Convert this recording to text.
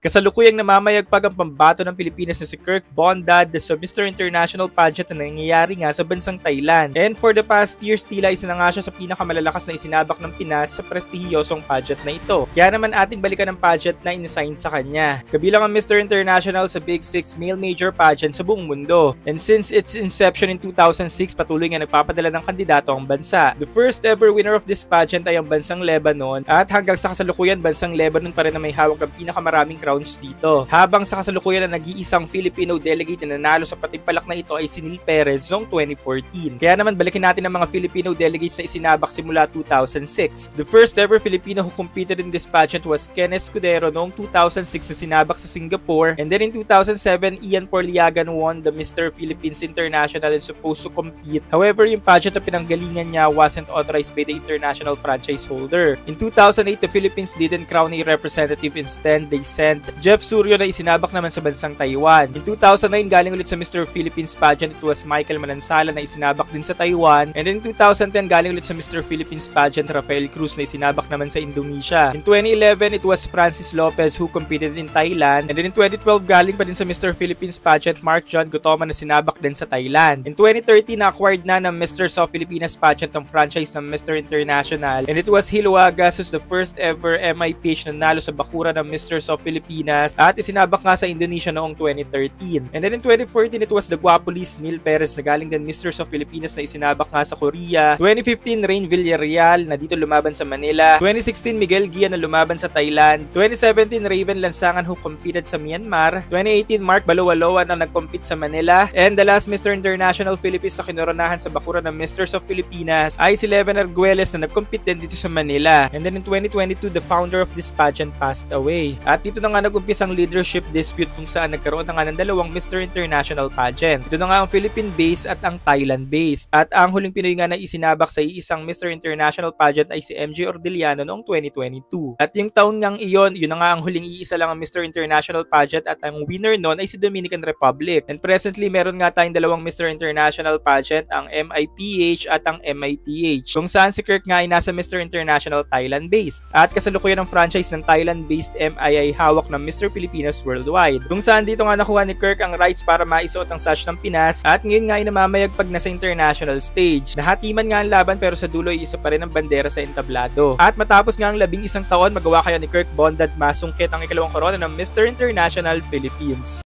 Kasalukuyang namamayagpag ang pambato ng Pilipinas na si Kirk Bondad sa Mr. International pageant na nangyayari nga sa bansang Thailand. And for the past years, tila isa na nga siya sa pinakamalalakas na isinabak ng Pinas sa prestihiyosong pageant na ito. Kaya naman ating balikan ang pageant na inassign sa kanya. Kabilang ang Mr. International sa Big Six male major pageant sa buong mundo. And since its inception in 2006, patuloy nga nagpapadala ng kandidato ang bansa. The first ever winner of this pageant ay ang bansang Lebanon, at hanggang sa kasalukuyan bansang Lebanon pa rin na may hawak ng pinakamaraming crowns dito. Habang sa kasalukuyan na nag-iisang Filipino delegate na nanalo sa patimpalak na ito ay si Neil Perez noong 2014. Kaya naman balikin natin ang mga Filipino delegates na isinabak simula 2006. The first ever Filipino who competed in this pageant was Ken Escudero noong 2006 na sinabak sa Singapore, and then in 2007 Ian Porliagan won the Mr. Philippines International and supposed to compete. However, yung pageant na pinanggalingan niya wasn't authorized by the international franchise holder. In 2008, the Philippines didn't crown a representative. Instead, they sent Jeff Suryo na isinabak naman sa bansang Taiwan. In 2009, galing ulit sa Mr. Philippines pageant, it was Michael Manansala na isinabak din sa Taiwan. And in 2010, galing ulit sa Mr. Philippines pageant, Rafael Cruz na isinabak naman sa Indonesia. In 2011, it was Francis Lopez who competed in Thailand. And then in 2012, galing pa din sa Mr. Philippines pageant, Mark John Gutoma na sinabak din sa Thailand. In 2013, na-acquired na ng Mr. South Philippines pageant ang franchise ng Mr. International. And it was Hiluagas who's the first ever MIPH na nalo sa bakura ng Mr. South Philippines at isinabak nga sa Indonesia noong 2013. And then in 2014, it was the Guapolis Neil Perez na galing din Mr. South Philippines na isinabak nga sa Korea. 2015, Rain Villarreal na dito lumaban sa Manila. 2016, Miguel Gia na lumaban sa Thailand. 2017, Raven Lansangan who competed sa Myanmar. 2018, Mark Balawaloa na nag-compete sa Manila. And the last Mr. International Philippines na kinoronahan sa bakura ng Mr. South Philippines ay si Leven Arguelles na nag-compete din dito sa Manila. And then in 2022, the founder of this pageant passed away. At dito na nga nag-umpisa ang leadership dispute kung saan nagkaroon na nga ng dalawang Mr. International pageant. Ito na nga ang Philippine-based at ang Thailand-based. At ang huling Pinoy nga na isinabak sa isang Mr. International pageant ay si MJ Ordiliano noong 2022. At yung taon ngang iyon, yun na nga ang huling iisa lang ang Mr. International pageant at ang winner noon ay si Dominican Republic. And presently, meron nga tayong dalawang Mr. International pageant, ang MIPH at ang MITH. Kung saan si Kirk nga ay nasa Mr. International Thailand-based. At kasalukuyan ng franchise ng Thailand-based MI ay hawak ng Mr. Pilipinas Worldwide. Kung saan dito nga nakuha ni Kirk ang rights para maisuot ang sash ng Pinas at ngayon nga ay namamayagpag na sa international stage. Nahatiman nga ang laban pero sa dulo ay isa pa rin ang bandera sa entablado. At matapos nga ang 11 taon, magawa kaya ni Kirk Bondad masungkit ang ikalawang korona ng Mr. International Philippines.